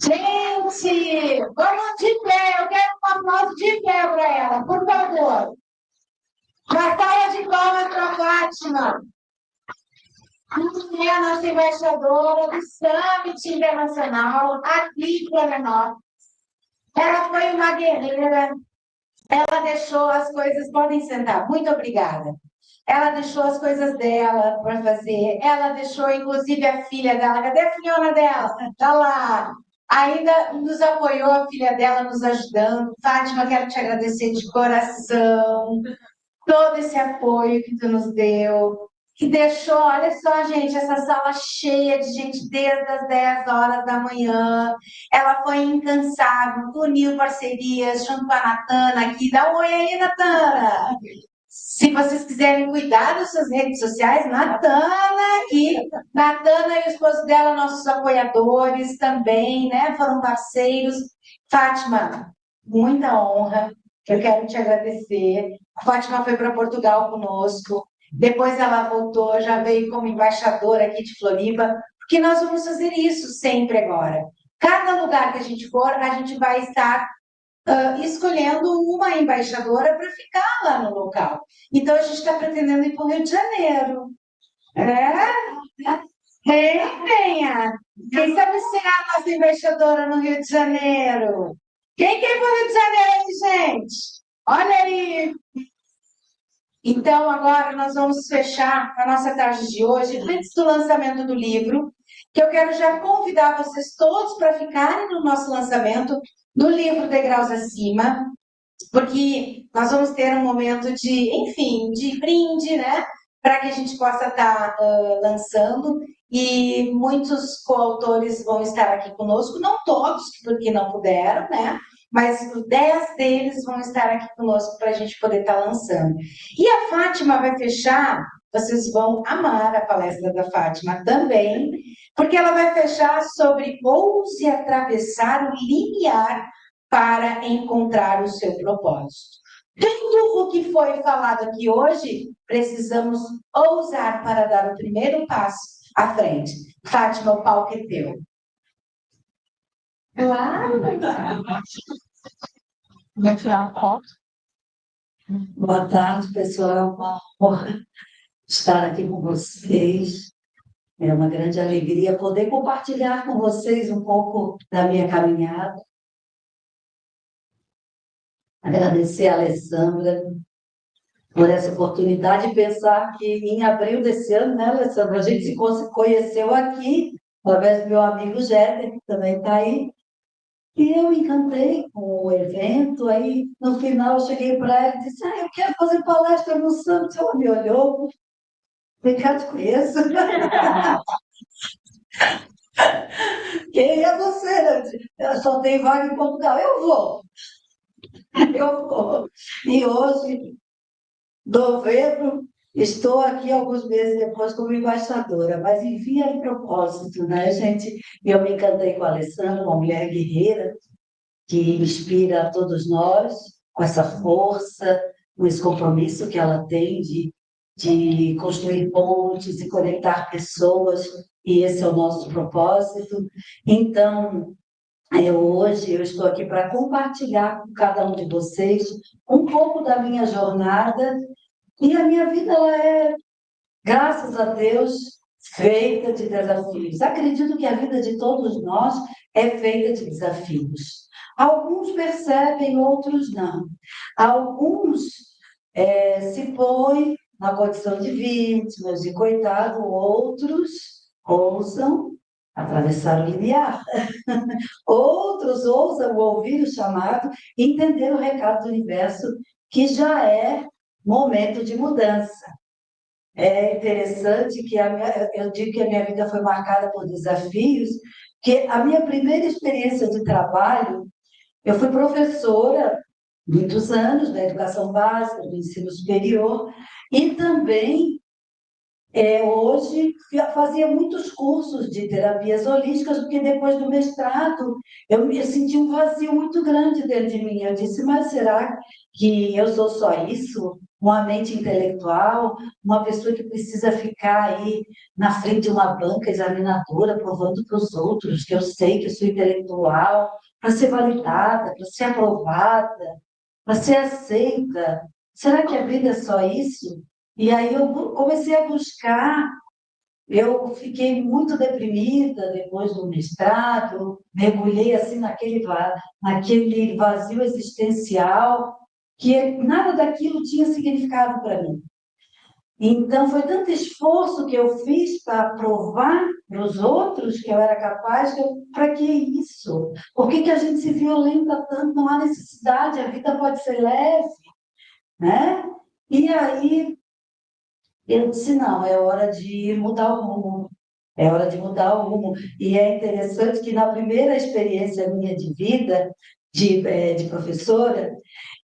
Gente, vamos de pé. Eu quero uma foto de pé para ela, por favor. Na sala de palmas para a Fátima. Que é a nossa embaixadora do Summit Internacional, aqui em Florianópolis. Ela foi uma guerreira. Ela deixou as coisas. Podem sentar. Muito obrigada. Ela deixou as coisas dela para fazer. Ela deixou, inclusive, a filha dela. Cadê a filhona dela? Está lá. Ainda nos apoiou a filha dela, nos ajudando. Fátima, quero te agradecer de coração todo esse apoio que tu nos deu. Que deixou, olha só, gente, essa sala cheia de gente desde as 10 horas da manhã. Ela foi incansável, uniu parcerias junto com a Natana aqui. Dá um oi aí, Natana! Se vocês quiserem cuidar das suas redes sociais, Natana e o esposo dela, nossos apoiadores também, né? Foram parceiros. Fátima, muita honra. Eu quero te agradecer. A Fátima foi para Portugal conosco. Depois ela voltou, já veio como embaixadora aqui de Floripa, porque nós vamos fazer isso sempre agora. Cada lugar que a gente for, a gente vai estar escolhendo uma embaixadora para ficar lá no local. Então, a gente está pretendendo ir para o Rio de Janeiro. Venha! Quem sabe será a nossa embaixadora no Rio de Janeiro? Quem quer ir para o Rio de Janeiro, gente? Olha aí! Então, agora nós vamos fechar a nossa tarde de hoje, antes do lançamento do livro, que eu quero já convidar vocês todos para ficarem no nosso lançamento do livro Degraus Acima, porque nós vamos ter um momento de, enfim, de brinde, né? Para que a gente possa estar lançando, e muitos coautores vão estar aqui conosco, não todos, porque não puderam, né? Mas 10 deles vão estar aqui conosco para a gente poder estar lançando. E a Fátima vai fechar, vocês vão amar a palestra da Fátima também, porque ela vai fechar sobre ouse atravessar o limiar para encontrar o seu propósito. Tudo o que foi falado aqui hoje, precisamos ousar para dar o primeiro passo à frente. Fátima, o palco é teu. Claro. Vai tirar uma foto? Boa tarde, pessoal. É uma honra estar aqui com vocês. É uma grande alegria poder compartilhar com vocês um pouco da minha caminhada. Agradecer a Alessandra por essa oportunidade de pensar que em abril desse ano, né, Alessandra, a gente se conheceu aqui, através do meu amigo Jéter, que também está aí, e eu me encantei com o evento. Aí, no final, eu cheguei para ela e disse: eu quero fazer palestra no Santos. Ela me olhou, vem cá, te conheço. Quem é você? Eu só tenho vaga em Portugal. Eu vou. E hoje, novembro, estou aqui alguns meses depois como embaixadora, mas envia em propósito, né, gente? Eu me encantei com a Alessandra, uma mulher guerreira, que inspira a todos nós, com essa força, com esse compromisso que ela tem de construir pontes e conectar pessoas, e esse é o nosso propósito. Então, hoje eu estou aqui para compartilhar com cada um de vocês um pouco da minha jornada, e a minha vida ela é, graças a Deus, feita de desafios. Acredito que a vida de todos nós é feita de desafios. Alguns percebem, outros não. Alguns se põem na condição de vítimas, de coitado, outros ousam atravessar o limiar. Outros ousam ouvir o chamado e entender o recado do universo, que já é momento de mudança. É interessante que eu digo que a minha vida foi marcada por desafios, que a minha primeira experiência de trabalho, eu fui professora muitos anos da educação básica, do ensino superior, e também hoje fazia muitos cursos de terapias holísticas, porque depois do mestrado eu me senti um vazio muito grande dentro de mim. Eu disse: mas será que eu sou só isso? uma mente intelectual, uma pessoa que precisa ficar aí na frente de uma banca examinadora, provando para os outros que eu sei que eu sou intelectual, para ser validada, para ser aprovada, para ser aceita. Será que a vida é só isso? E aí eu comecei a buscar. Eu fiquei muito deprimida depois do mestrado, mergulhei assim naquele vazio existencial, que nada daquilo tinha significado para mim. Então, foi tanto esforço que eu fiz para provar para os outros que eu era capaz, para que isso? Por que a gente se violenta tanto? Não há necessidade, a vida pode ser leve, né? E aí eu disse, não, é hora de mudar o rumo. É hora de mudar o rumo. E é interessante que na primeira experiência minha de vida, de professora,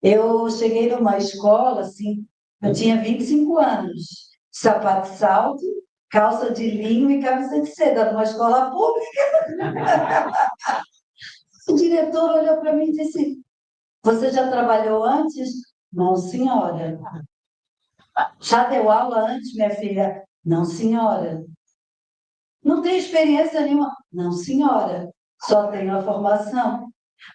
eu cheguei numa escola, assim, eu tinha 25 anos, sapato de salto, calça de linho e camisa de seda, numa escola pública. O diretor olhou para mim e disse, você já trabalhou antes? Não, senhora. Já deu aula antes, minha filha? Não, senhora. Não tem experiência nenhuma? Não, senhora. Só tenho a formação.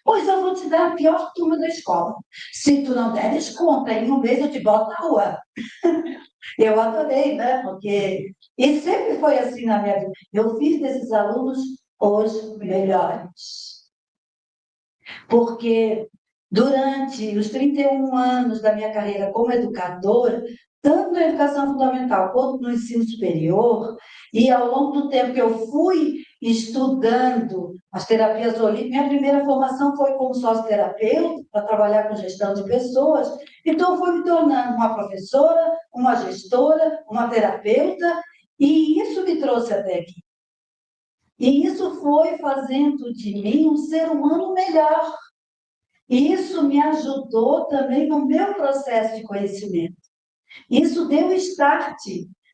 Pois eu vou te dar a pior turma da escola. Se tu não deres conta, em um mês eu te boto na rua. Eu adorei, né? Porque... E sempre foi assim na minha vida. Eu fiz desses alunos os melhores. Porque durante os 31 anos da minha carreira como educadora, tanto na educação fundamental quanto no ensino superior, e ao longo do tempo que eu fui estudando as terapias holísticas, minha primeira formação foi como sócio-terapeuta, para trabalhar com gestão de pessoas, então eu fui me tornando uma professora, uma gestora, uma terapeuta, e isso me trouxe até aqui. E isso foi fazendo de mim um ser humano melhor. E isso me ajudou também no meu processo de conhecimento. Isso deu start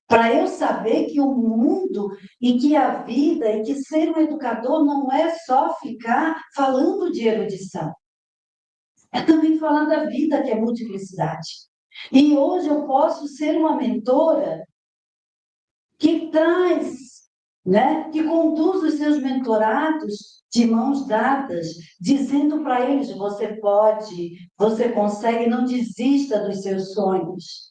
para eu saber que o mundo e que a vida e que ser um educador não é só ficar falando de erudição. É também falar da vida, que é multiplicidade. E hoje eu posso ser uma mentora que traz, né, que conduz os seus mentorados de mãos dadas, dizendo para eles: você pode, você consegue, não desista dos seus sonhos.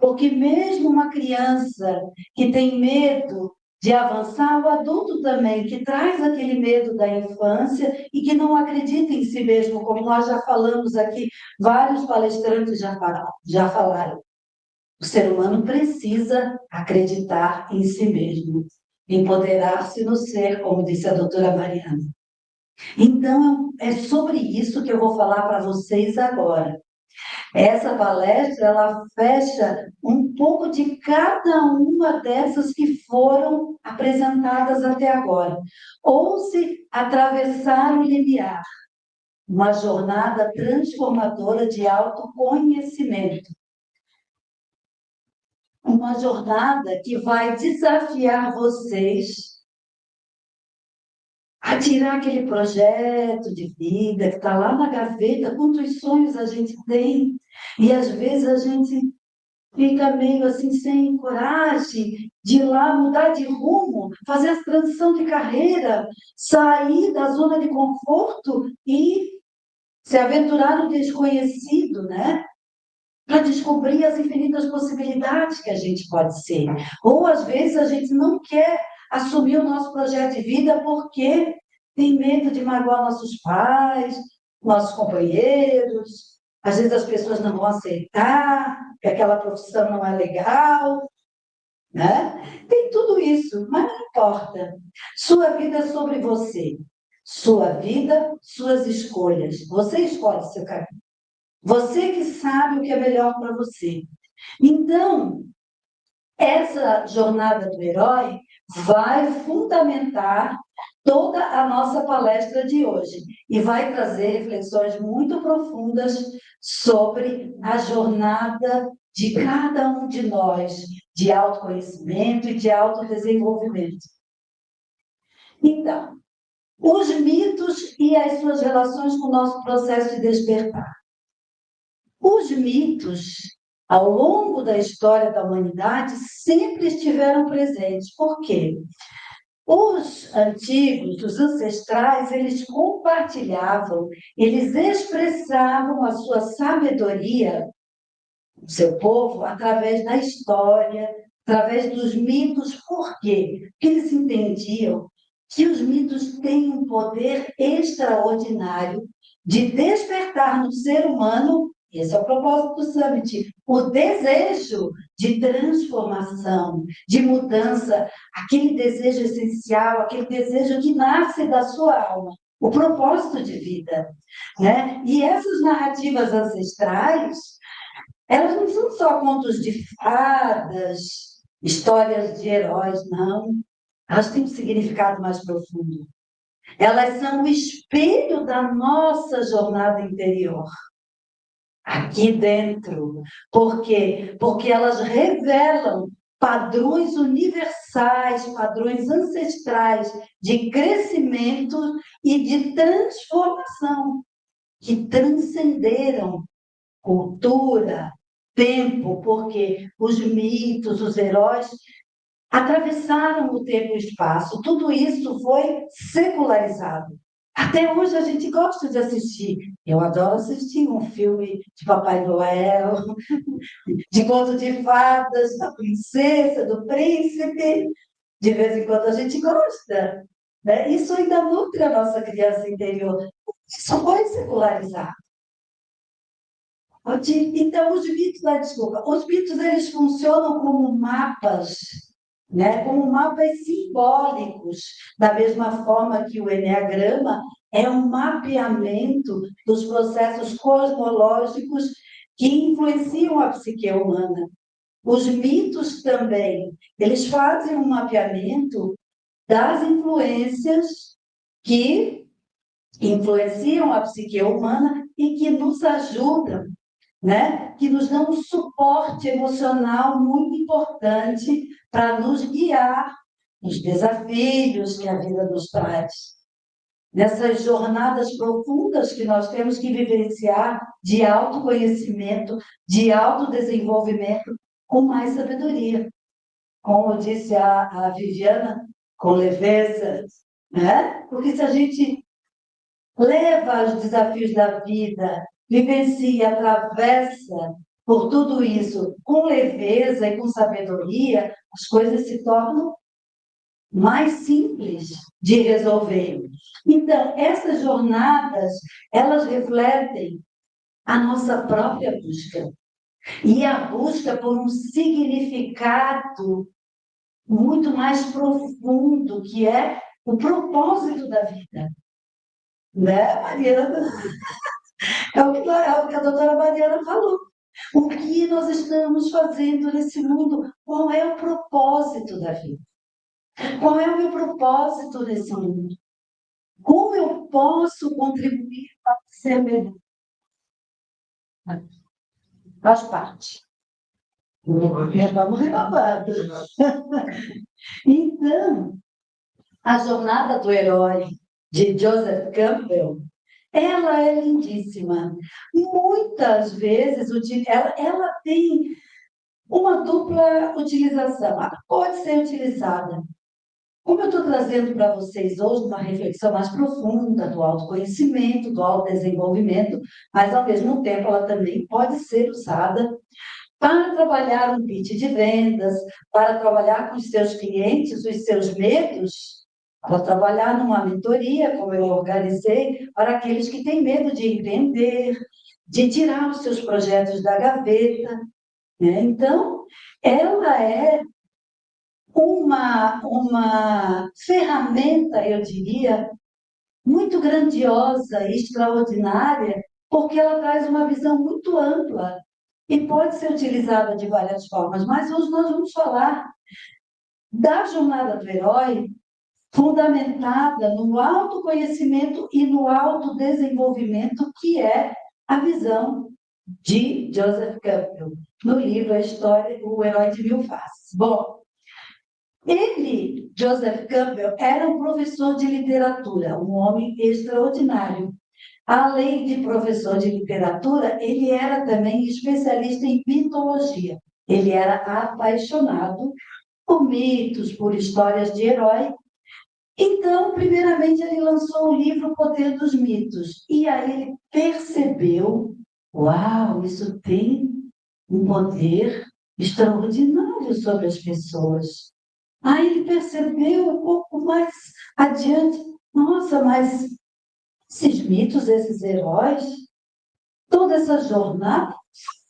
Porque mesmo uma criança que tem medo de avançar, o adulto também, que traz aquele medo da infância e que não acredita em si mesmo, como nós já falamos aqui, vários palestrantes já falaram. O ser humano precisa acreditar em si mesmo, empoderar-se no ser, como disse a doutora Mariana. Então, é sobre isso que eu vou falar para vocês agora. Essa palestra, ela fecha um pouco de cada uma dessas que foram apresentadas até agora. Ou se atravessar o limiar, uma jornada transformadora de autoconhecimento. Uma jornada que vai desafiar vocês a tirar aquele projeto de vida que está lá na gaveta, quantos sonhos a gente tem, e às vezes a gente fica meio assim sem coragem de ir lá mudar de rumo, fazer a transição de carreira, sair da zona de conforto e se aventurar no desconhecido, né? Para descobrir as infinitas possibilidades que a gente pode ser. Ou, às vezes, a gente não quer assumir o nosso projeto de vida porque tem medo de magoar nossos pais, nossos companheiros. Às vezes as pessoas não vão aceitar, que aquela profissão não é legal, né? Tem tudo isso, mas não importa. Sua vida é sobre você. Sua vida, suas escolhas. Você escolhe seu caminho. Você que sabe o que é melhor para você. Então, essa jornada do herói vai fundamentar toda a nossa palestra de hoje e vai trazer reflexões muito profundas sobre a jornada de cada um de nós, de autoconhecimento e de autodesenvolvimento. Então, os mitos e as suas relações com o nosso processo de despertar. Os mitos, ao longo da história da humanidade, sempre estiveram presentes. Por quê? Os antigos, os ancestrais, eles compartilhavam, eles expressavam a sua sabedoria, o seu povo, através da história, através dos mitos. Por quê? Porque eles entendiam que os mitos têm um poder extraordinário de despertar no ser humano, esse é o propósito do Summit, o desejo de transformação, de mudança, aquele desejo essencial, aquele desejo que nasce da sua alma, o propósito de vida, né? E essas narrativas ancestrais, elas não são só contos de fadas, histórias de heróis, não. Elas têm um significado mais profundo. Elas são o espelho da nossa jornada interior, aqui dentro. Por quê? Porque elas revelam padrões universais, padrões ancestrais de crescimento e de transformação, que transcenderam cultura, tempo, porque os mitos, os heróis atravessaram o tempo e o espaço. Tudo isso foi secularizado. Até hoje a gente gosta de assistir. Eu adoro assistir um filme de Papai Noel, de conto de fadas, da princesa, do príncipe. De vez em quando a gente gosta, né? Isso ainda nutre a nossa criança interior. Isso foi secularizado. Então, os mitos eles funcionam como mapas, né? Como mapas simbólicos, da mesma forma que o eneagrama é um mapeamento dos processos cosmológicos que influenciam a psique humana. Os mitos também, eles fazem um mapeamento das influências que influenciam a psique humana e que nos ajudam, né? Que nos dão um suporte emocional muito importante para nos guiar nos desafios que a vida nos traz. Nessas jornadas profundas que nós temos que vivenciar de autoconhecimento, de autodesenvolvimento, com mais sabedoria. Como disse a Viviana, com leveza, né? Porque se a gente leva os desafios da vida, vivencia, atravessa por tudo isso com leveza e com sabedoria, as coisas se tornam mais simples de resolver. Então, essas jornadas, elas refletem a nossa própria busca. E a busca por um significado muito mais profundo, que é o propósito da vida. Né, Mariana? É o que a doutora Mariana falou. O que nós estamos fazendo nesse mundo? Qual é o propósito da vida? Qual é o meu propósito nesse mundo? Como eu posso contribuir para ser melhor? Faz parte. Vamos renovando. Então, a jornada do herói de Joseph Campbell, ela é lindíssima. Muitas vezes ela tem uma dupla utilização. Ela pode ser utilizada. Como eu estou trazendo para vocês hoje uma reflexão mais profunda do autoconhecimento, do autodesenvolvimento, mas ao mesmo tempo ela também pode ser usada para trabalhar um pitch de vendas, para trabalhar com os seus clientes, os seus medos, para trabalhar numa mentoria, como eu organizei, para aqueles que têm medo de empreender, de tirar os seus projetos da gaveta, né? Então, ela é uma ferramenta, eu diria, muito grandiosa e extraordinária, porque ela traz uma visão muito ampla e pode ser utilizada de várias formas. Mas hoje nós vamos falar da jornada do herói fundamentada no autoconhecimento e no autodesenvolvimento, que é a visão de Joseph Campbell, no livro A História, O Herói de Mil Faces. Bom, ele, Joseph Campbell, era um professor de literatura, um homem extraordinário. Além de professor de literatura, ele era também especialista em mitologia. Ele era apaixonado por mitos, por histórias de herói. Então, primeiramente, ele lançou o livro O Poder dos Mitos. E aí ele percebeu, uau, isso tem um poder extraordinário sobre as pessoas. Aí ele percebeu um pouco mais adiante, nossa, mas esses mitos, esses heróis, toda essa jornada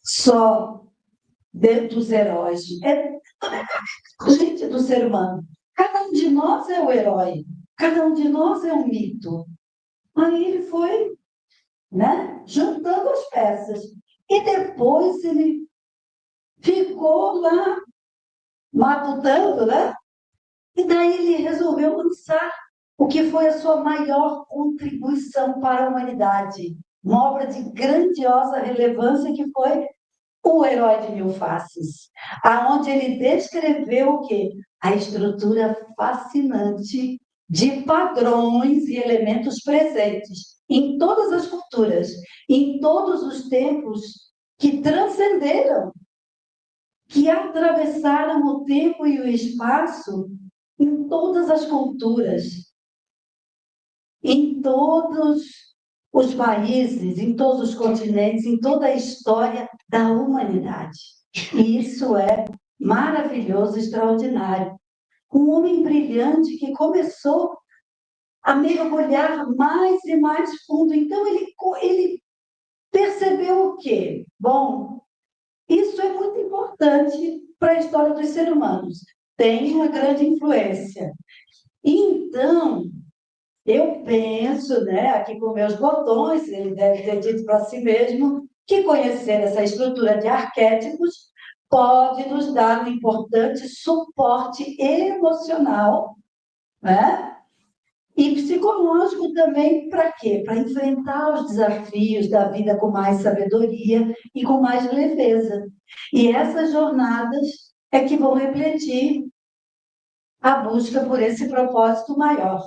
só dentro dos heróis, é gente do ser humano. Cada um de nós é o herói, cada um de nós é um mito. Aí ele foi, né, juntando as peças. E depois ele ficou lá matutando, né? E daí ele resolveu lançar o que foi a sua maior contribuição para a humanidade. Uma obra de grandiosa relevância que foi O Herói de Mil Faces, aonde ele descreveu o quê? A estrutura fascinante de padrões e elementos presentes em todas as culturas, em todos os tempos que transcenderam, que atravessaram o tempo e o espaço em todas as culturas, em todos os países, em todos os continentes, em toda a história da humanidade. E isso é maravilhoso, extraordinário. Um homem brilhante que começou a mergulhar mais e mais fundo. Então, ele percebeu o quê? Bom, isso é muito importante para a história dos seres humanos. Tem uma grande influência. Então, eu penso, né, aqui com meus botões, ele deve ter dito para si mesmo, que conhecer essa estrutura de arquétipos pode nos dar um importante suporte emocional, né? E psicológico também, para quê? Para enfrentar os desafios da vida com mais sabedoria e com mais leveza. E essas jornadas é que vão refletir a busca por esse propósito maior.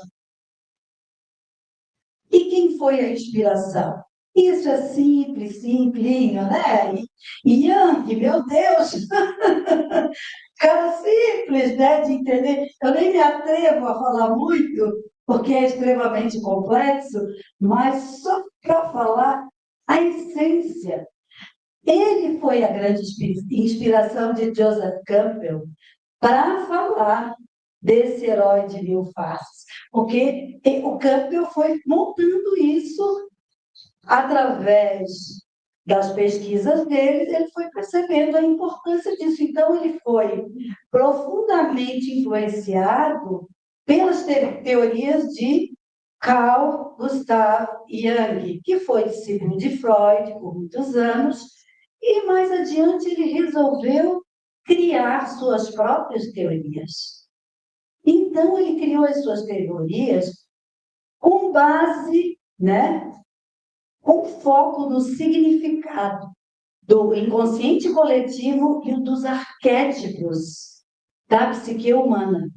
E quem foi a inspiração? Isso é simples, simplinho, né? E Yang, meu Deus, cara simples, né, de entender. Eu nem me atrevo a falar muito, porque é extremamente complexo, mas só para falar a essência. Ele foi a grande inspiração de Joseph Campbell para falar desse herói de mil faces, porque o Campbell foi montando isso através das pesquisas dele, ele foi percebendo a importância disso. Então, ele foi profundamente influenciado pelas teorias de Carl Gustav Jung, que foi discípulo de Freud por muitos anos, e mais adiante ele resolveu criar suas próprias teorias. Então, ele criou as suas teorias com base, né, com foco no significado do inconsciente coletivo e dos arquétipos da psique humana.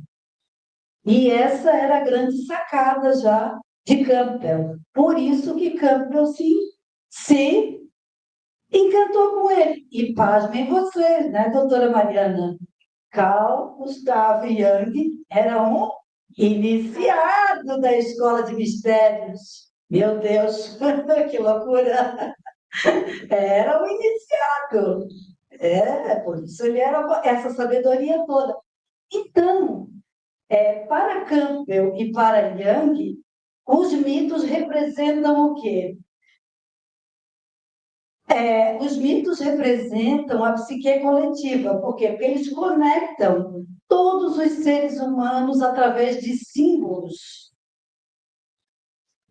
E essa era a grande sacada já de Campbell. Por isso que Campbell se encantou com ele. E pasmem vocês, né, doutora Mariana? Carl Gustav Jung era um iniciado da escola de mistérios. Meu Deus, que loucura! Era um iniciado. Por isso ele era essa sabedoria toda. Então, para Campbell e para Jung, os mitos representam o quê? Os mitos representam a psique coletiva. Por quê? Porque eles conectam todos os seres humanos através de símbolos,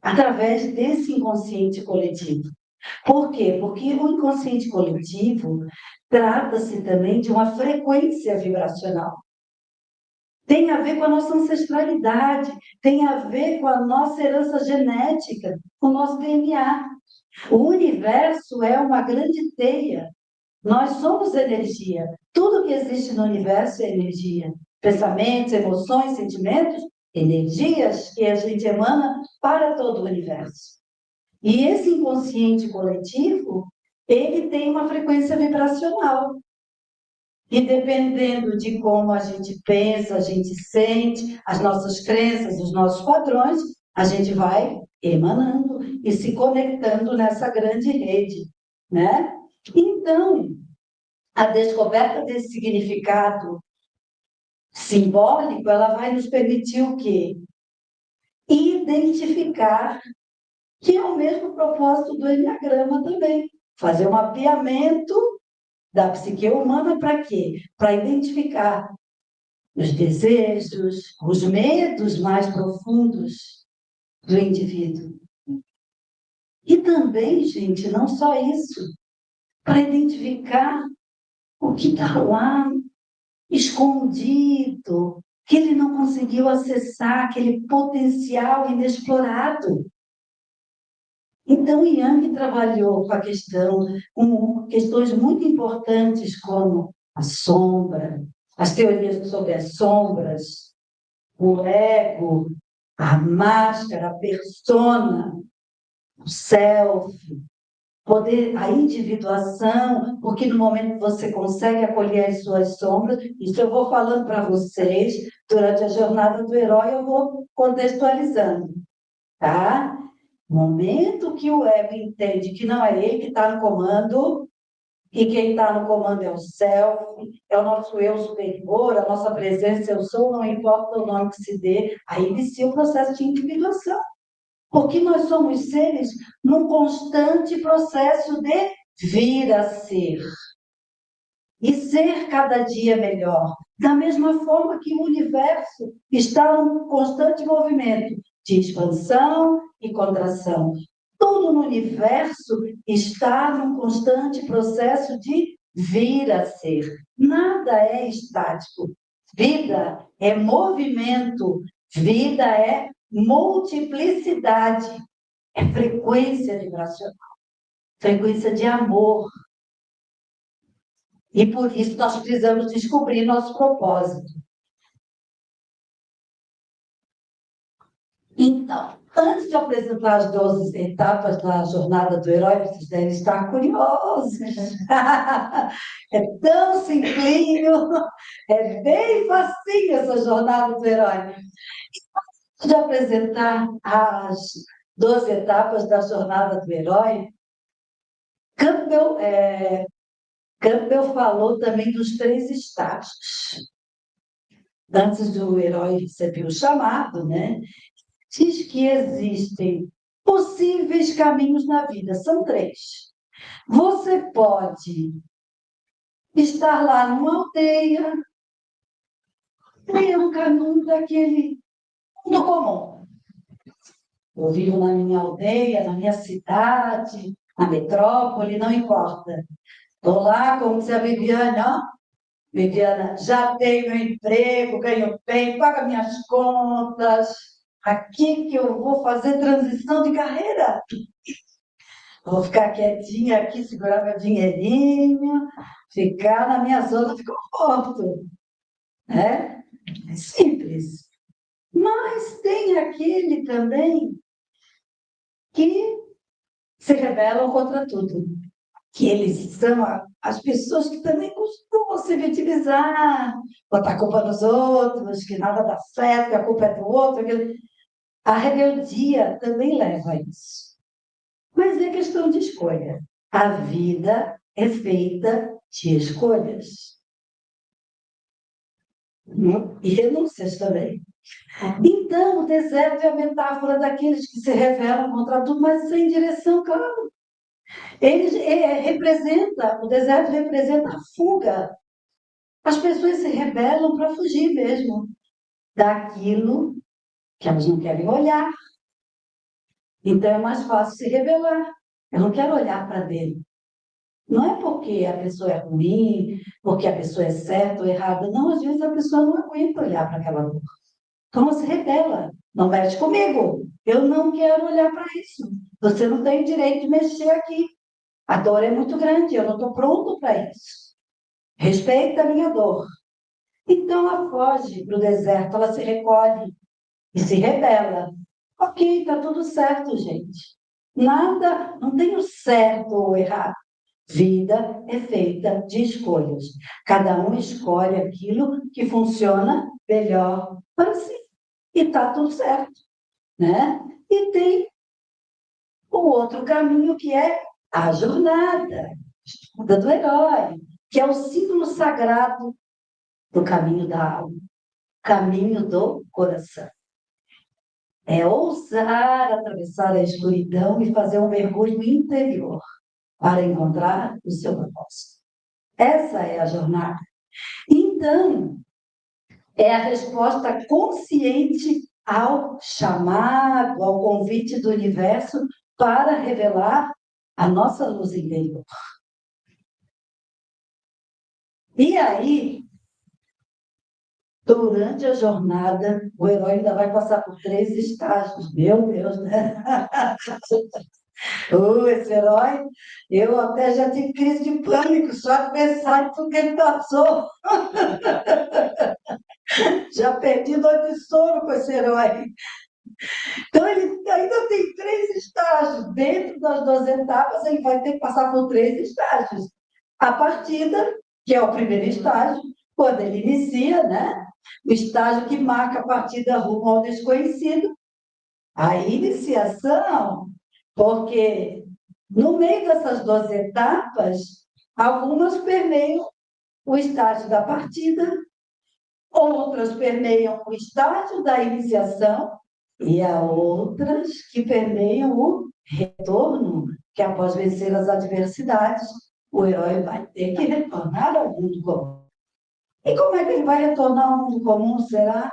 através desse inconsciente coletivo. Por quê? Porque o inconsciente coletivo trata-se também de uma frequência vibracional. Tem a ver com a nossa ancestralidade, tem a ver com a nossa herança genética, com o nosso DNA. O universo é uma grande teia. Nós somos energia. Tudo que existe no universo é energia. Pensamentos, emoções, sentimentos, energias que a gente emana para todo o universo. E esse inconsciente coletivo, ele tem uma frequência vibracional. E dependendo de como a gente pensa, a gente sente, as nossas crenças, os nossos padrões, a gente vai emanando e se conectando nessa grande rede, né? Então, a descoberta desse significado simbólico, ela vai nos permitir o quê? Identificar, que é o mesmo propósito do Enneagrama também. Fazer um mapeamento da psique humana para quê? Para identificar os desejos, os medos mais profundos do indivíduo. E também, gente, não só isso, para identificar o que está lá escondido, que ele não conseguiu acessar, aquele potencial inexplorado. Então, Yang trabalhou com a questão, com questões muito importantes como a sombra, as teorias sobre as sombras, o ego, a máscara, a persona, o self, poder, a individuação, porque no momento que você consegue acolher as suas sombras, isso eu vou falando para vocês, durante a jornada do herói eu vou contextualizando, tá? No momento que o ego entende que não é ele que está no comando, e quem está no comando é o self, é o nosso eu superior, a nossa presença, eu sou, não importa o nome que se dê, aí inicia o processo de individuação. Porque nós somos seres num constante processo de vir a ser. E ser cada dia melhor. Da mesma forma que o universo está num constante movimento de expansão e contração. Tudo no universo está num constante processo de vir a ser. Nada é estático. Vida é movimento, vida é multiplicidade, é frequência vibracional, frequência de amor. E por isso nós precisamos descobrir nosso propósito. Então, antes de apresentar as 12 etapas da jornada do herói, vocês devem estar curiosos. É tão simplinho, é bem facinho essa jornada do herói. Antes de apresentar as 12 etapas da jornada do herói, Campbell falou também dos 3 estágios. Antes do herói receber o chamado, né? Diz que existem possíveis caminhos na vida, são 3. Você pode estar lá numa aldeia, e um caminho daquele mundo comum. Eu vivo na minha aldeia, na minha cidade, na metrópole, não importa. Estou lá, como diz a Viviana, Viviana, já tenho meu emprego, ganho bem, pago minhas contas. Aqui que eu vou fazer transição de carreira. Vou ficar quietinha aqui, segurar meu dinheirinho, ficar na minha zona de conforto. Né? É simples. Mas tem aquele também que se rebelam contra tudo. Que eles são as pessoas que também costumam se vitimizar, botar a culpa nos outros, que nada dá certo, que a culpa é do outro. A rebeldia também leva a isso. Mas é questão de escolha. A vida é feita de escolhas. E renúncias também. Então, o deserto é a metáfora daqueles que se rebelam contra tudo, mas sem direção, claro. O deserto representa a fuga. As pessoas se rebelam para fugir mesmo daquilo que elas não querem olhar. Então é mais fácil se rebelar. Eu não quero olhar para dentro. Não é porque a pessoa é ruim, porque a pessoa é certa ou errada. Não, às vezes a pessoa não aguenta olhar para aquela dor. Então ela se rebela. Não mexe comigo. Eu não quero olhar para isso. Você não tem o direito de mexer aqui. A dor é muito grande, eu não estou pronto para isso. Respeita a minha dor. Então ela foge para o deserto, ela se recolhe e se rebela. Ok, está tudo certo, gente. Nada, não tem o certo ou errado. Vida é feita de escolhas. Cada um escolhe aquilo que funciona melhor para si. E está tudo certo, né? E tem o outro caminho que é a jornada do herói, que é o símbolo sagrado do caminho da alma, caminho do coração. É ousar atravessar a escuridão e fazer um mergulho interior para encontrar o seu propósito. Essa é a jornada. Então, é a resposta consciente ao chamado, ao convite do universo para revelar a nossa luz interior. E aí, durante a jornada, o herói ainda vai passar por 3 estágios. Meu Deus, né? Esse herói, eu até já tive crise de pânico só de pensar em tudo que ele passou. Já perdi noite de sono com esse herói. Então, ele ainda tem 3 estágios. Dentro das 2 etapas, ele vai ter que passar por 3 estágios. A partida, que é o primeiro estágio, quando ele inicia, né? O estágio que marca a partida rumo ao desconhecido. A iniciação, porque no meio dessas 2 etapas, algumas permeiam o estágio da partida, outras permeiam o estágio da iniciação e há outras que permeiam o retorno, que após vencer as adversidades, o herói vai ter que retornar ao mundo comum. E como é que ele vai retornar ao mundo comum, será?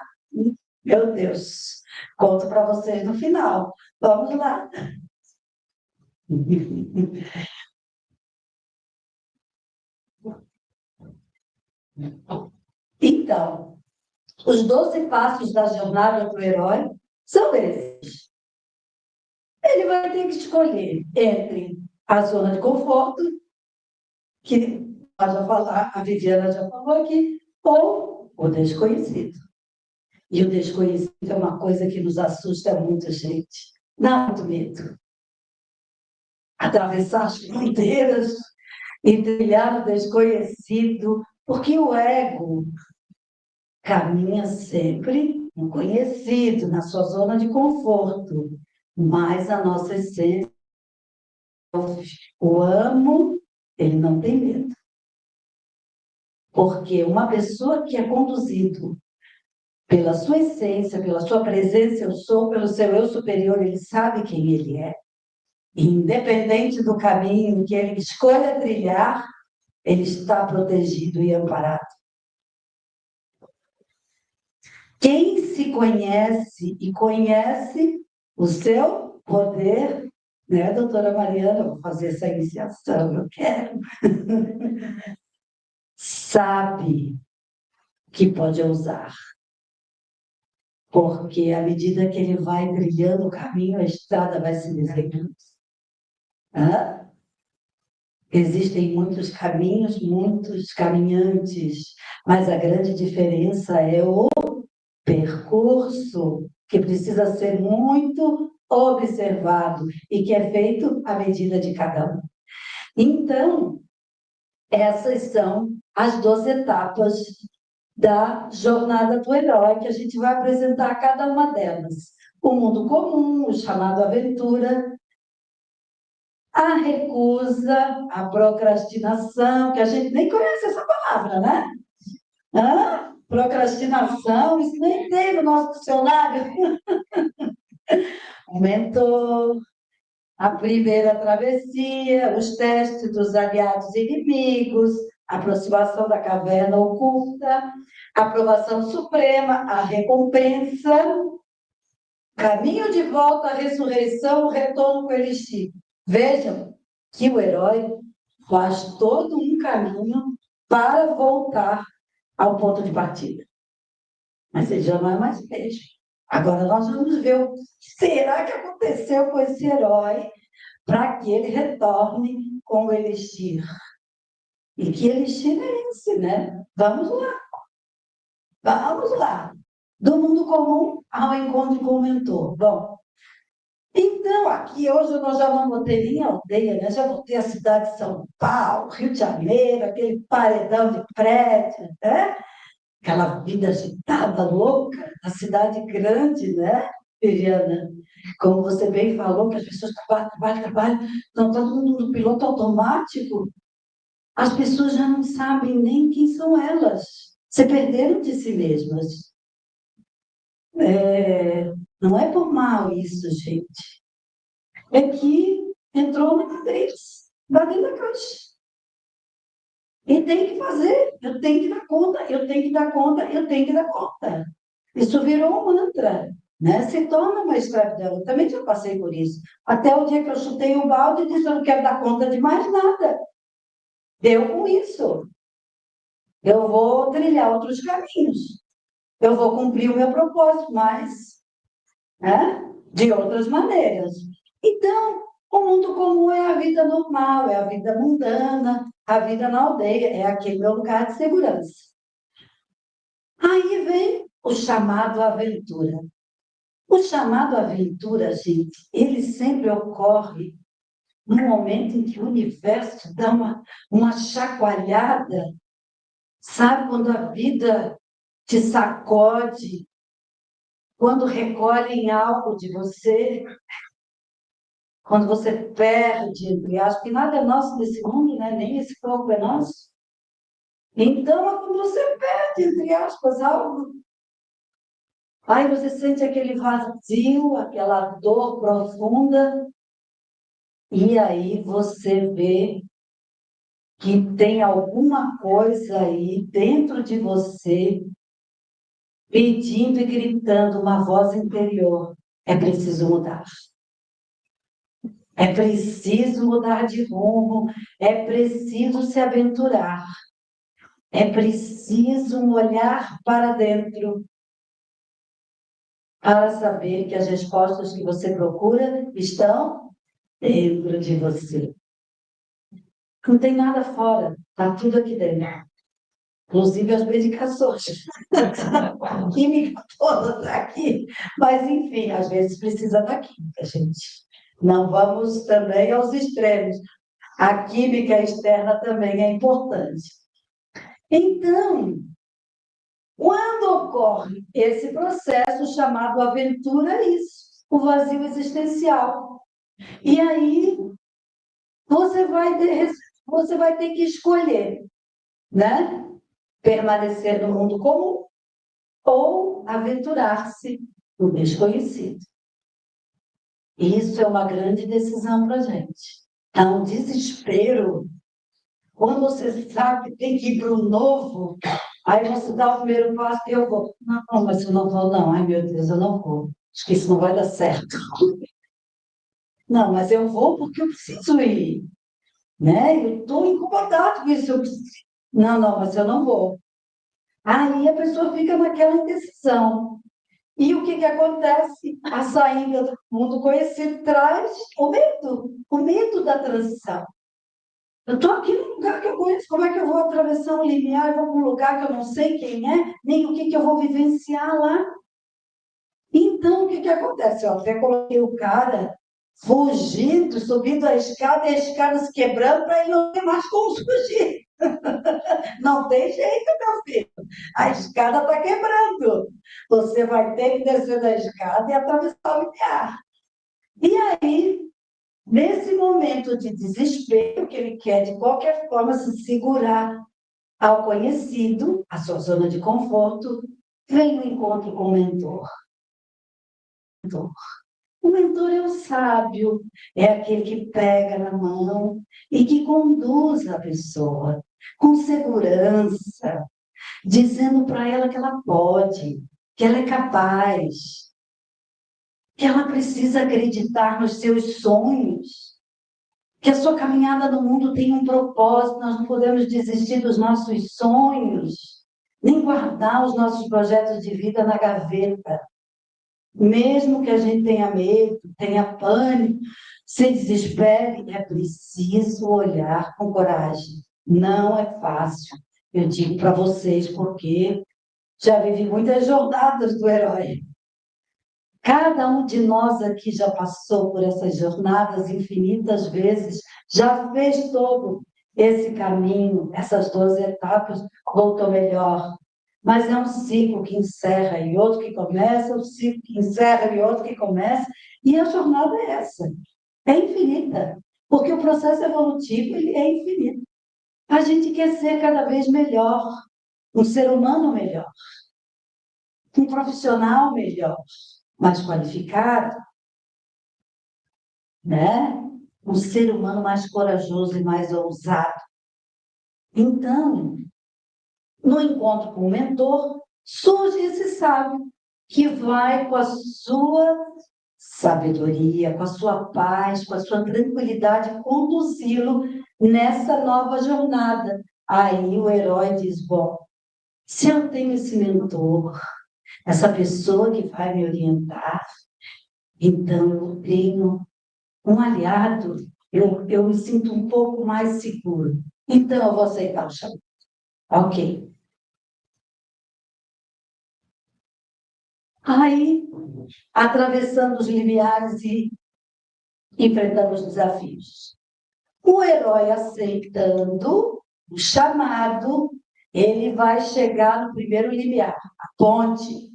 Meu Deus, conto para vocês no final. Vamos lá. Então, os 12 passos da jornada do herói são esses. Ele vai ter que escolher entre a zona de conforto, que a Viviana já falou aqui, ou o desconhecido. E o desconhecido é uma coisa que nos assusta muito, gente. Dá muito medo. Atravessar as fronteiras e trilhar o desconhecido, porque o ego caminha sempre no conhecido, na sua zona de conforto, mas a nossa essência, o amo, ele não tem medo. Porque uma pessoa que é conduzido pela sua essência, pela sua presença, eu sou, pelo seu eu superior, ele sabe quem ele é. Independente do caminho que ele escolha trilhar, ele está protegido e amparado. Quem se conhece e conhece o seu poder, né, doutora Mariana? Eu vou fazer essa iniciação, eu quero. Sabe que pode usar. Porque à medida que ele vai trilhando o caminho, a estrada vai se desenhando. Existem muitos caminhos, muitos caminhantes, mas a grande diferença é o percurso, que precisa ser muito observado e que é feito à medida de cada um. Então, essas são as 12 etapas da jornada do herói, que a gente vai apresentar cada uma delas. O mundo comum, o chamado aventura, a recusa, a procrastinação, que a gente nem conhece essa palavra, né? Procrastinação, isso nem tem no nosso dicionário. O mentor, a primeira travessia, os testes dos aliados e inimigos, a aproximação da caverna oculta, a aprovação suprema, a recompensa, caminho de volta à ressurreição, o retorno com o elixir. Vejam que o herói faz todo um caminho para voltar ao ponto de partida. Mas ele já não é mais peixe. Agora nós vamos ver o que será que aconteceu com esse herói para que ele retorne com o elixir. E que elixir é esse, né? Vamos lá. Vamos lá. Do mundo comum ao encontro com o mentor. Bom, Então, aqui hoje nós já não vou ter nem aldeia, né? Já vou ter a cidade de São Paulo, Rio de Janeiro, aquele paredão de prédio, né? Aquela vida agitada, louca, a cidade grande, né, Viviana? Como você bem falou, que as pessoas trabalham, trabalham, trabalham, estão todo mundo no piloto automático, as pessoas já não sabem nem quem são elas, se perderam de si mesmas. Não é por mal isso, gente. É que entrou na matriz, lá dentro da caixa. E tem que fazer, eu tenho que dar conta, eu tenho que dar conta, eu tenho que dar conta. Isso virou um mantra, né? Se torna uma escravidão. Eu também já passei por isso. Até o dia que eu chutei o balde e disse, eu não quero dar conta de mais nada. Deu com isso. Eu vou trilhar outros caminhos. Eu vou cumprir o meu propósito, mas, né? De outras maneiras. Então, o mundo comum é a vida normal, é a vida mundana, a vida na aldeia, é aquele meu lugar de segurança. Aí vem o chamado aventura. O chamado aventura, gente, ele sempre ocorre no momento em que o universo dá uma chacoalhada, sabe? Quando a vida te sacode, quando recolhem algo de você, quando você perde, entre aspas, que nada é nosso nesse mundo, né? Nem esse corpo é nosso. Então, é quando você perde, entre aspas, algo. Aí você sente aquele vazio, aquela dor profunda, e aí você vê que tem alguma coisa aí dentro de você pedindo e gritando uma voz interior. É preciso mudar. É preciso mudar de rumo. É preciso se aventurar. É preciso olhar para dentro para saber que as respostas que você procura estão dentro de você. Não tem nada fora, está tudo aqui dentro. Inclusive as medicações, a química toda está aqui. Mas, enfim, às vezes precisa da química, gente. Não vamos também aos extremos. A química externa também é importante. Então, quando ocorre esse processo chamado aventura, é isso, o vazio existencial. E aí você vai ter que escolher, né? Permanecer no mundo comum ou aventurar-se no desconhecido. Isso é uma grande decisão para a gente. Há um desespero. Quando você sabe que tem que ir para o novo, aí você dá o primeiro passo e eu vou. Não, não, mas eu não vou, não. Ai, meu Deus, eu não vou. Acho que isso não vai dar certo. Não, mas eu vou porque eu preciso ir. Né? Eu estou incomodado com isso. Não, não, mas eu não vou. Aí a pessoa fica naquela indecisão. E o que que acontece? A saída do mundo conhecido traz o medo da transição. Eu estou aqui num lugar que eu conheço, como é que eu vou atravessar um limiar, vou para um lugar que eu não sei quem é, nem o que que eu vou vivenciar lá? Então, o que que acontece? Eu até coloquei o cara fugindo, subindo a escada e a escada se quebrando para ele não ter mais como fugir. Não tem jeito, meu filho. A escada está quebrando. Você vai ter que descer da escada e atravessar o limiar. E aí, nesse momento de desespero, que ele quer, de qualquer forma, se segurar ao conhecido, à sua zona de conforto, vem o encontro com o mentor. O mentor é o sábio, é aquele que pega na mão e que conduz a pessoa com segurança, dizendo para ela que ela pode, que ela é capaz, que ela precisa acreditar nos seus sonhos, que a sua caminhada no mundo tem um propósito, nós não podemos desistir dos nossos sonhos, nem guardar os nossos projetos de vida na gaveta. Mesmo que a gente tenha medo, tenha pânico, se desespere, é preciso olhar com coragem. Não é fácil. Eu digo para vocês, porque já vivi muitas jornadas do herói. Cada um de nós aqui já passou por essas jornadas infinitas vezes, já fez todo esse caminho, essas 12 etapas, voltou melhor. Mas é um ciclo que encerra e outro que começa, um ciclo que encerra e outro que começa, e a jornada é essa, é infinita, porque o processo evolutivo ele é infinito. A gente quer ser cada vez melhor, um ser humano melhor, um profissional melhor, mais qualificado, né? Um ser humano mais corajoso e mais ousado. Então, no encontro com o mentor, surge esse sábio que vai com a sua sabedoria, com a sua paz, com a sua tranquilidade, conduzi-lo nessa nova jornada. Aí o herói diz: bom, se eu tenho esse mentor, essa pessoa que vai me orientar, então eu tenho um aliado, eu me sinto um pouco mais seguro. Então eu vou aceitar o chamado. Ok. Aí, atravessando os limiares e enfrentando os desafios. O herói aceitando o chamado, ele vai chegar no primeiro limiar, a ponte.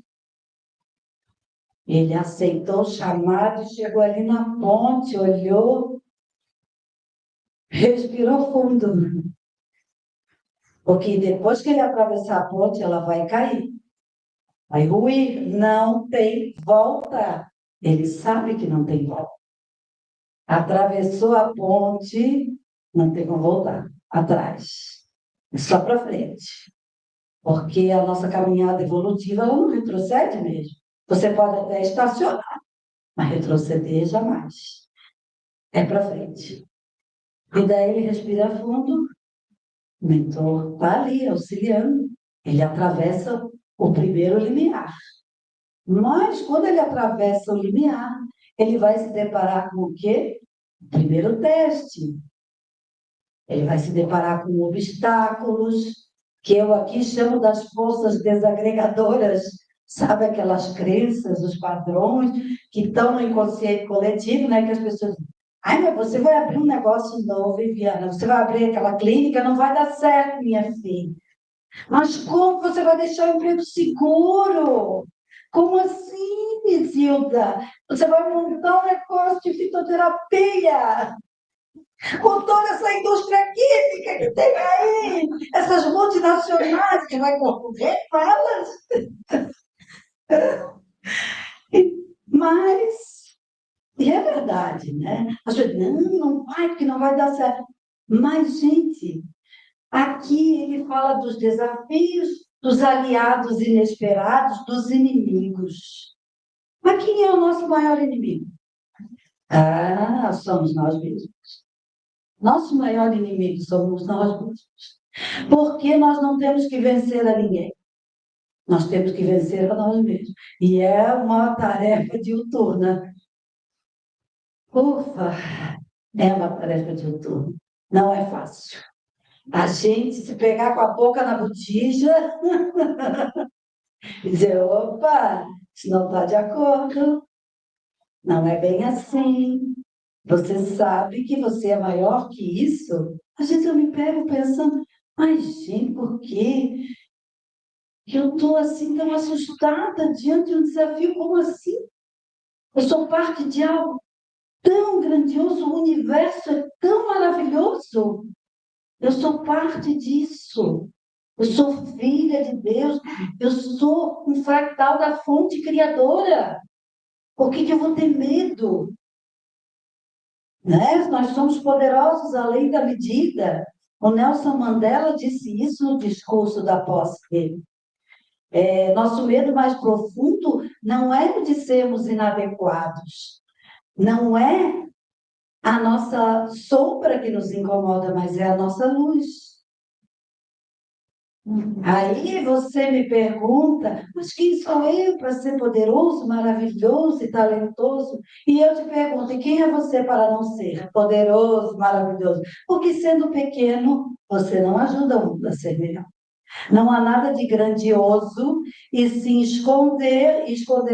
Ele aceitou o chamado e chegou ali na ponte, olhou, respirou fundo. Porque depois que ele atravessar a ponte, ela vai cair. Vai ruir, não tem volta. Ele sabe que não tem volta. Atravessou a ponte, não tem como voltar atrás. É só para frente. Porque a nossa caminhada evolutiva ela não retrocede mesmo. Você pode até estacionar, mas retroceder jamais. É para frente. E daí ele respira fundo, o mentor está ali auxiliando. Ele atravessa o primeiro limiar. Mas quando ele atravessa o limiar, ele vai se deparar com o quê? O primeiro teste. Ele vai se deparar com obstáculos, que eu aqui chamo das forças desagregadoras, sabe aquelas crenças, os padrões que estão no inconsciente coletivo, né? Que as pessoas dizem: ai, mas você vai abrir um negócio novo, Viviana, você vai abrir aquela clínica, não vai dar certo, minha filha. Mas como você vai deixar o emprego seguro? Como assim, Isilda? Você vai montar um negócio de fitoterapia com toda essa indústria química que tem aí, essas multinacionais que vai concorrer com elas. Mas, e é verdade, né? As pessoas, não vai, porque não vai dar certo. Mas, gente, aqui ele fala dos desafios, dos aliados inesperados, dos inimigos. Mas quem é o nosso maior inimigo? Ah, somos nós mesmos. Nosso maior inimigo somos nós mesmos. Porque nós não temos que vencer a ninguém. Nós temos que vencer a nós mesmos. E é uma tarefa diuturna. Ufa, é uma tarefa diuturna. Não é fácil. A gente se pegar com a boca na botija e dizer: opa, isso não está de acordo. Não é bem assim. Você sabe que você é maior que isso? Às vezes eu me pego pensando: mas, gente, por quê? Eu estou assim tão assustada diante de um desafio como assim? Eu sou parte de algo tão grandioso, o universo é tão maravilhoso. Eu sou parte disso. Eu sou filha de Deus. Eu sou um fractal da fonte criadora. Por que eu vou ter medo? Né? Nós somos poderosos além da medida. O Nelson Mandela disse isso no discurso da posse dele. Nosso medo mais profundo não é o de sermos inadequados, não é a nossa sombra que nos incomoda, mas é a nossa luz. Aí você me pergunta: mas quem sou eu para ser poderoso, maravilhoso e talentoso? E eu te pergunto: e quem é você para não ser poderoso, maravilhoso? Porque sendo pequeno, você não ajuda o mundo a ser melhor. Não há nada de grandioso e se esconder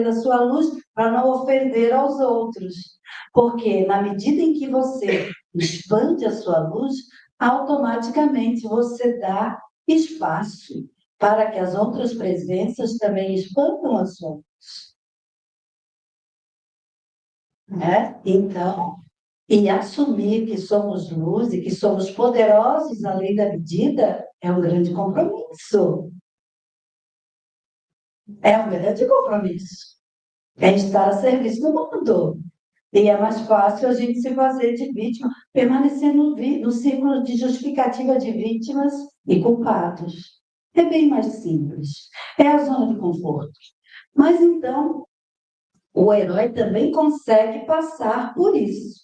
a sua luz para não ofender aos outros. Porque na medida em que você expande a sua luz, automaticamente você dá espaço para que as outras presenças também expandam a sua luz. Né? Então, e assumir que somos luz e que somos poderosos além da medida é um grande compromisso. É um grande compromisso. É estar a serviço do mundo. E é mais fácil a gente se fazer de vítima, permanecer no círculo de justificativa de vítimas e culpados. É bem mais simples. É a zona de conforto. Mas então, o herói também consegue passar por isso.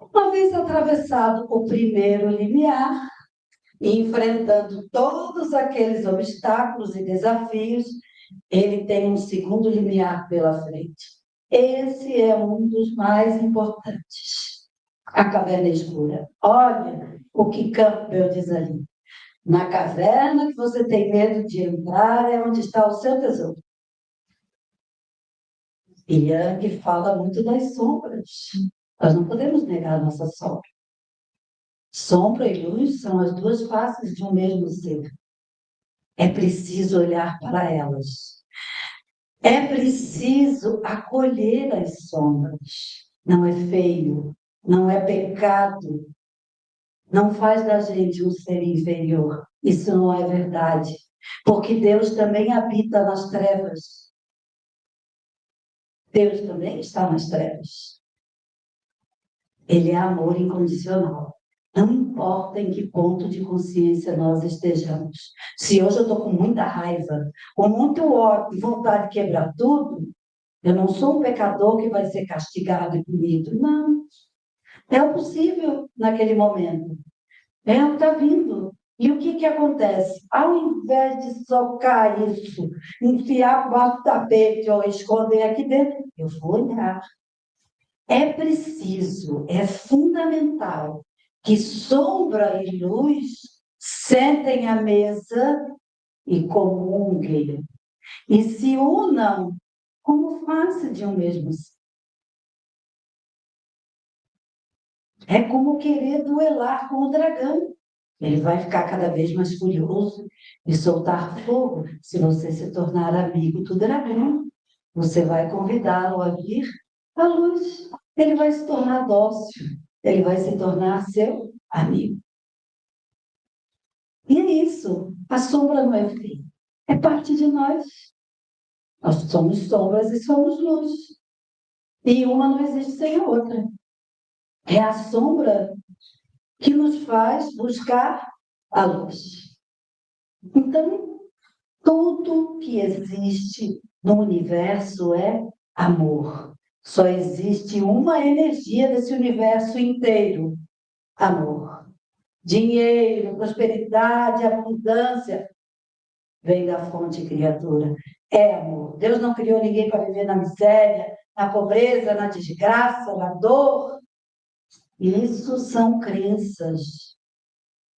Uma vez atravessado o primeiro limiar, e enfrentando todos aqueles obstáculos e desafios, ele tem um segundo limiar pela frente. Esse é um dos mais importantes. A caverna escura. Olha o que Campbell diz ali. Na caverna que você tem medo de entrar é onde está o seu tesouro. E Yang fala muito das sombras. Nós não podemos negar a nossa sombra. Sombra e luz são as duas faces de um mesmo ser. É preciso olhar para elas. É preciso acolher as sombras. Não é feio, não é pecado, não faz da gente um ser inferior. Isso não é verdade. Porque Deus também habita nas trevas. Deus também está nas trevas. Ele é amor incondicional. Não importa em que ponto de consciência nós estejamos. Se hoje eu estou com muita raiva, com muito ódio, vontade de quebrar tudo, eu não sou um pecador que vai ser castigado e punido. Não. É o possível naquele momento. É o que está vindo. E o que acontece? Ao invés de socar isso, enfiar para o tapete ou esconder aqui dentro, eu vou olhar. É preciso, é fundamental que sombra e luz sentem à mesa e comunguem e se unam como face de um mesmo ser. É como querer duelar com o dragão. Ele vai ficar cada vez mais furioso e soltar fogo se você se tornar amigo do dragão. Você vai convidá-lo a vir à luz. Ele vai se tornar dócil. Ele vai se tornar seu amigo. E é isso. A sombra não é fim. É parte de nós. Nós somos sombras e somos luz. E uma não existe sem a outra. É a sombra que nos faz buscar a luz. Então, tudo que existe no universo é amor. Só existe uma energia desse universo inteiro: amor. Dinheiro, prosperidade, abundância vem da fonte criadora. É amor. Deus não criou ninguém para viver na miséria, na pobreza, na desgraça, na dor. Isso são crenças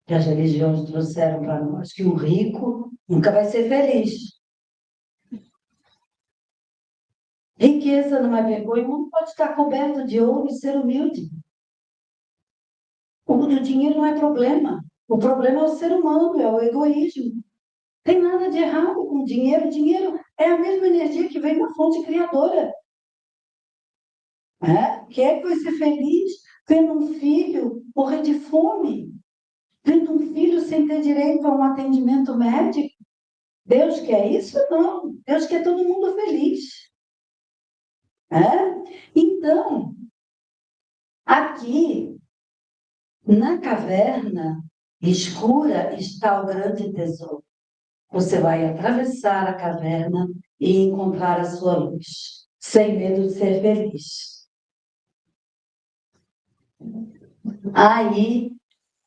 que as religiões trouxeram para nós, que o rico nunca vai ser feliz. Riqueza não é vergonha, o mundo pode estar coberto de ouro e ser humilde. O dinheiro não é problema. O problema é o ser humano, é o egoísmo. Tem nada de errado com o dinheiro. O dinheiro é a mesma energia que vem da fonte criadora. Quem que vai ser feliz vendo um filho morrer de fome? Vendo um filho sem ter direito a um atendimento médico? Deus quer isso? Não. Deus quer todo mundo feliz. Então, aqui, na caverna escura, está o grande tesouro. Você vai atravessar a caverna e encontrar a sua luz, sem medo de ser feliz. Aí,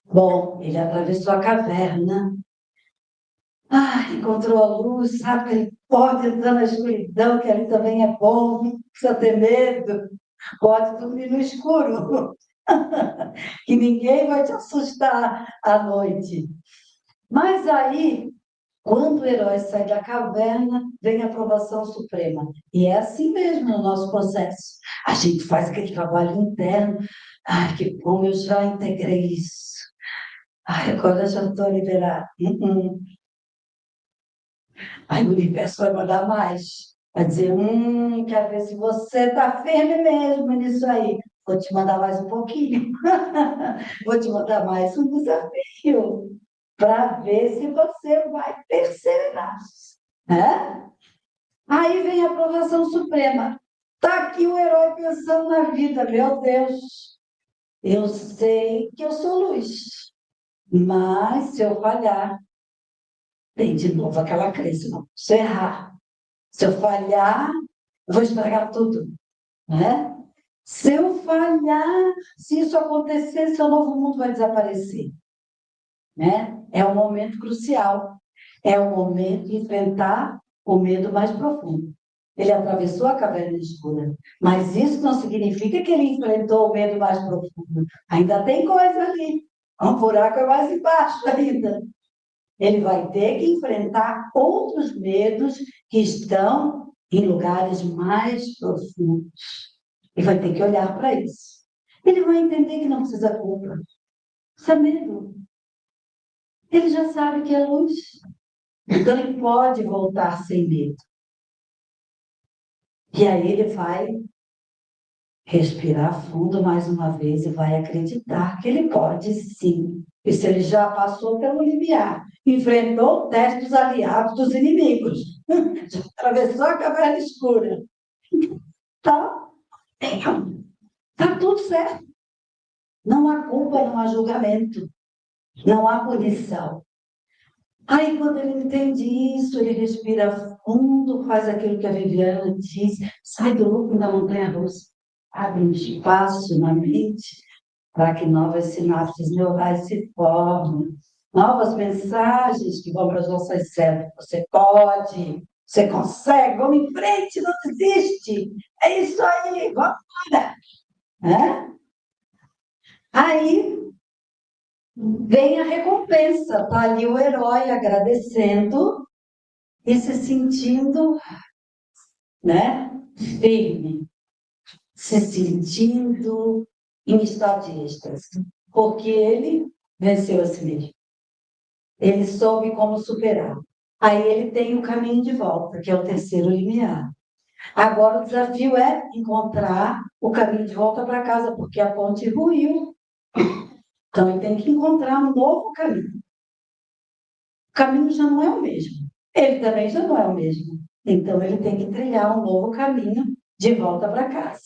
bom, ele atravessou a caverna, encontrou a luz, sabe que ele pode entrar na escuridão, que ali também é bom, não precisa ter medo, pode dormir no escuro, que ninguém vai te assustar à noite. Mas aí, Quando o herói sai da caverna, vem a aprovação suprema. E é assim mesmo no nosso processo. A gente faz aquele trabalho interno. Ai, que bom, eu já integrei isso. Ai, agora já estou liberada. Aí o universo vai mandar mais. Vai dizer, quero ver se você está firme mesmo nisso aí. Vou te mandar mais um pouquinho. Vou te mandar mais um desafio para ver se você vai perseverar. Né? Aí vem a aprovação suprema. Está aqui o herói pensando na vida. Meu Deus, eu sei que eu sou luz, mas se eu falhar, tem de novo aquela crença. Não, se eu errar, se eu falhar, eu vou estragar tudo. Né? Se eu falhar, se isso acontecer, seu novo mundo vai desaparecer. Né? É um momento crucial. É o momento de enfrentar o medo mais profundo. Ele atravessou a caverna escura, mas isso não significa que ele enfrentou o medo mais profundo. Ainda tem coisa ali. Um buraco é mais embaixo ainda. Ele vai ter que enfrentar outros medos que estão em lugares mais profundos. E vai ter que olhar para isso. Ele vai entender que não precisa culpa. Precisa medo. Ele já sabe que é luz. Então ele pode voltar sem medo. E aí ele vai respirar fundo mais uma vez e vai acreditar que ele pode sim. E se ele já passou pelo limiar, enfrentou o teste dos aliados dos inimigos, já atravessou a caverna escura, tá, tá tudo certo. Não há culpa, não há julgamento, não há punição. Aí, quando ele entende isso, ele respira fundo, faz aquilo que a Viviana diz, sai do looping da montanha-russa, abre um espaço na mente para que novas sinapses neurais se formem, novas mensagens que vão para as nossas células. Você pode, você consegue, vamos em frente, não desiste. É isso aí, vamos embora. Aí vem a recompensa, está ali o herói agradecendo e se sentindo, né, firme, se sentindo em estado de êxtase, porque ele venceu a si mesmo. Ele soube como superar. Aí ele tem o caminho de volta, que é o terceiro limiar. Agora o desafio é encontrar o caminho de volta para casa, porque a ponte ruiu. Então ele tem que encontrar um novo caminho. O caminho já não é o mesmo. Ele também já não é o mesmo. Então ele tem que trilhar um novo caminho de volta para casa.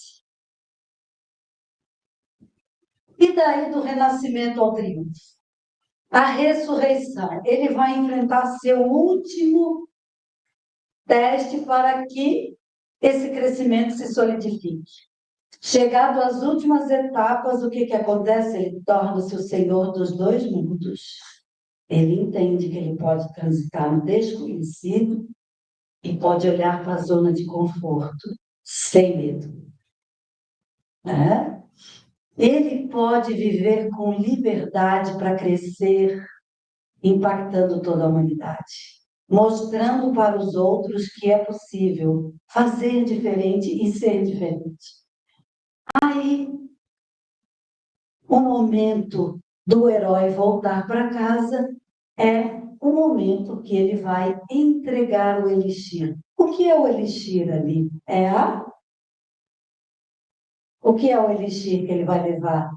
E daí do renascimento ao triunfo? A ressurreição. Ele vai enfrentar seu último teste para que esse crescimento se solidifique. Chegado às últimas etapas, o que acontece? Ele torna-se o senhor dos dois mundos. Ele entende que ele pode transitar no desconhecido e pode olhar para a zona de conforto sem medo. Ele pode viver com liberdade para crescer, impactando toda a humanidade, mostrando para os outros que é possível fazer diferente e ser diferente. Aí, o momento do herói voltar para casa é o momento que ele vai entregar o elixir. O que é o elixir ali? O que é o elixir que ele vai levar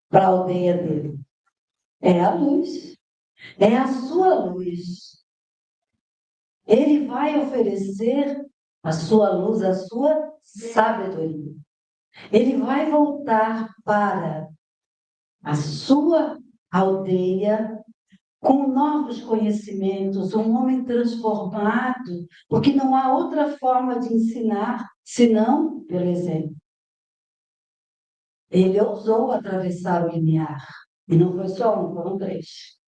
para a aldeia dele? É a luz. É a sua luz. Ele vai oferecer a sua luz, a sua sabedoria. Ele vai voltar para a sua aldeia com novos conhecimentos, um homem transformado, porque não há outra forma de ensinar senão pelo exemplo. Ele ousou atravessar o limiar, e não foi só um, foram três.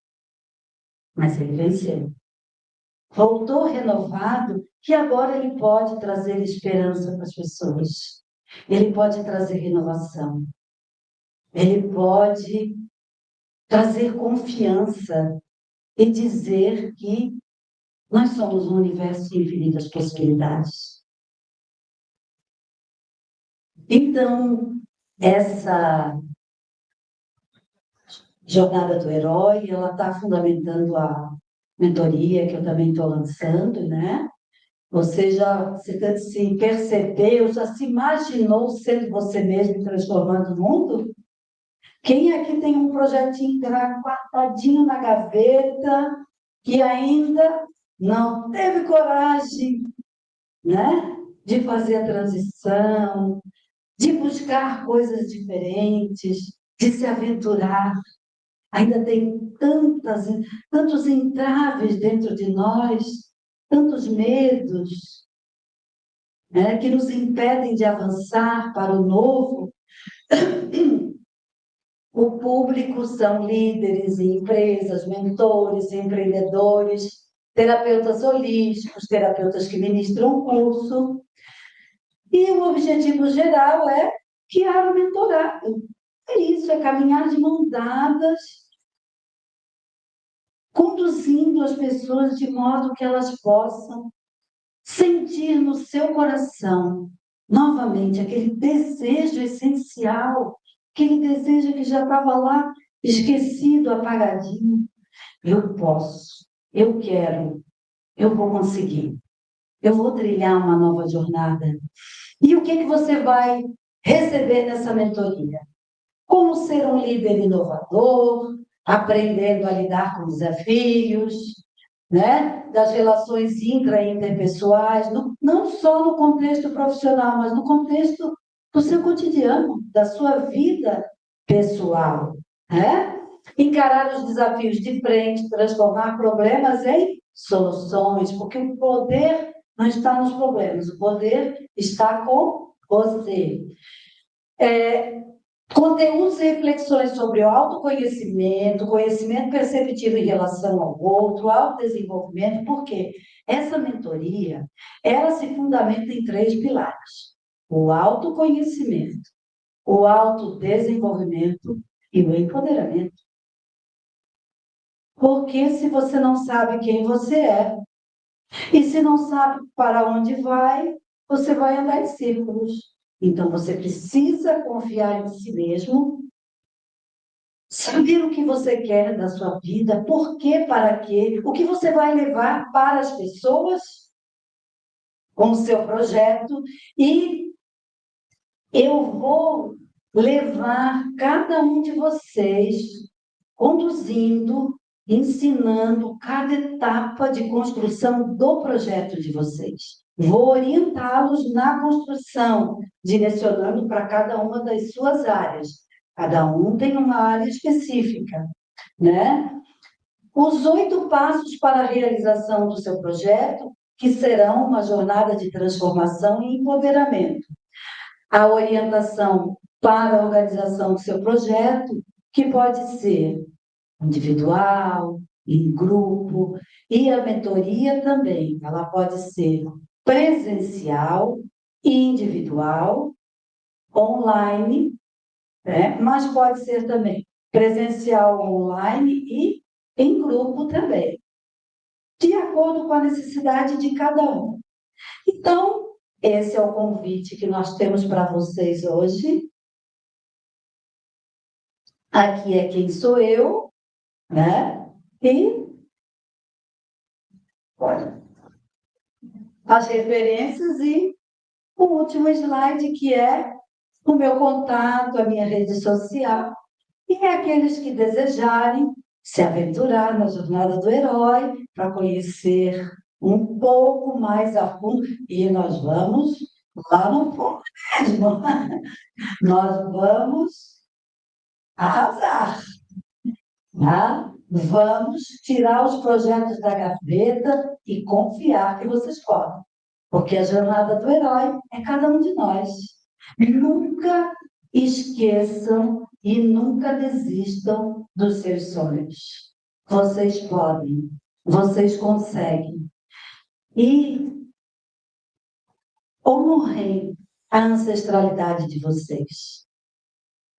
Mas ele venceu. Voltou renovado, que agora ele pode trazer esperança para as pessoas. Ele pode trazer renovação. Ele pode trazer confiança e dizer que Nós somos um universo de infinitas possibilidades. Então, essa jornada do herói, ela está fundamentando a mentoria que eu também estou lançando, né? Você já se percebeu, já se imaginou sendo você mesmo transformando o mundo? Quem aqui tem um projetinho guardadinho na gaveta que ainda não teve coragem, né, de fazer a transição, de buscar coisas diferentes, de se aventurar? Ainda tem tantos entraves dentro de nós, tantos medos, né, que nos impedem de avançar para o novo. O público são líderes em empresas, mentores, empreendedores, terapeutas holísticos, terapeutas que ministram curso. E o objetivo geral é guiar o mentorado. É isso, é caminhar de mãos dadas, conduzindo as pessoas de modo que elas possam sentir no seu coração, novamente, aquele desejo essencial, aquele desejo que já estava lá, esquecido, apagadinho. Eu posso, eu quero, eu vou conseguir, eu vou trilhar uma nova jornada. E o que você vai receber nessa mentoria? Como ser um líder inovador, aprendendo a lidar com desafios, né? Das relações intra e interpessoais, não só no contexto profissional, mas no contexto do seu cotidiano, da sua vida pessoal, né? Encarar os desafios de frente, transformar problemas em soluções, porque o poder não está nos problemas, o poder está com você. Conteúdos e reflexões sobre o autoconhecimento, conhecimento perceptivo em relação ao outro, autodesenvolvimento, porque essa mentoria, ela se fundamenta em 3 pilares: o autoconhecimento, o autodesenvolvimento e o empoderamento. Porque se você não sabe quem você é, e se não sabe para onde vai, você vai andar em círculos. Então, você precisa confiar em si mesmo, saber o que você quer da sua vida, por quê, para quê, o que você vai levar para as pessoas com o seu projeto, e eu vou levar cada um de vocês conduzindo, ensinando cada etapa de construção do projeto de vocês. Vou orientá-los na construção, direcionando para cada uma das suas áreas. Cada um tem uma área específica, né? Os 8 passos para a realização do seu projeto, que serão uma jornada de transformação e empoderamento. A orientação para a organização do seu projeto, que pode ser individual, em grupo, e a mentoria também. Ela pode ser presencial, individual, online, né? Mas pode ser também presencial, online e em grupo também, de acordo com a necessidade de cada um. Então, esse é o convite que nós temos para vocês hoje. Aqui é quem sou eu, né? E olha, as referências e o último slide, que é o meu contato, a minha rede social, e aqueles que desejarem se aventurar na jornada do herói para conhecer um pouco mais a fundo, e nós vamos lá no fundo mesmo, nós vamos arrasar, tá? Vamos tirar os projetos da gaveta e confiar que vocês podem, porque a jornada do herói é cada um de nós. Nunca esqueçam e nunca desistam dos seus sonhos. Vocês podem, vocês conseguem. E honrem a ancestralidade de vocês.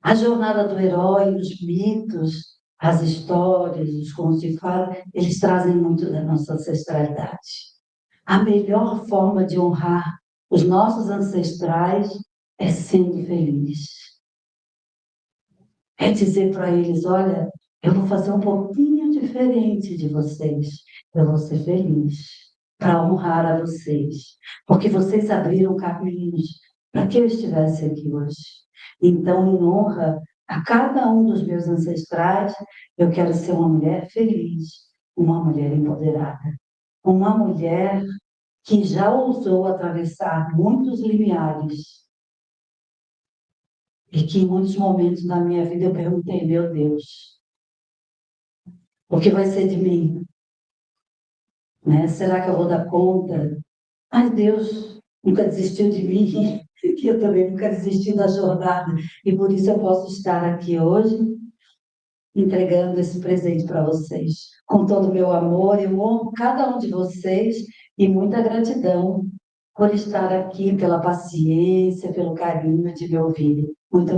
A jornada do herói, os mitos, as histórias, os contos de fada, eles trazem muito da nossa ancestralidade. A melhor forma de honrar os nossos ancestrais é sendo feliz. É dizer para eles, olha, eu vou fazer um pouquinho diferente de vocês. Eu vou ser feliz para honrar a vocês. Porque vocês abriram caminhos para que eu estivesse aqui hoje. Então, em honra a cada um dos meus ancestrais, eu quero ser uma mulher feliz, uma mulher empoderada, uma mulher que já ousou atravessar muitos limiares e que em muitos momentos da minha vida eu perguntei, meu Deus, o que vai ser de mim? Né? Será que eu vou dar conta? Mas Deus nunca desistiu de mim, que eu também nunca desisti da jornada. E por isso eu posso estar aqui hoje entregando esse presente para vocês. Com todo o meu amor, eu honro cada um de vocês e muita gratidão por estar aqui, pela paciência, pelo carinho de me ouvir. Muito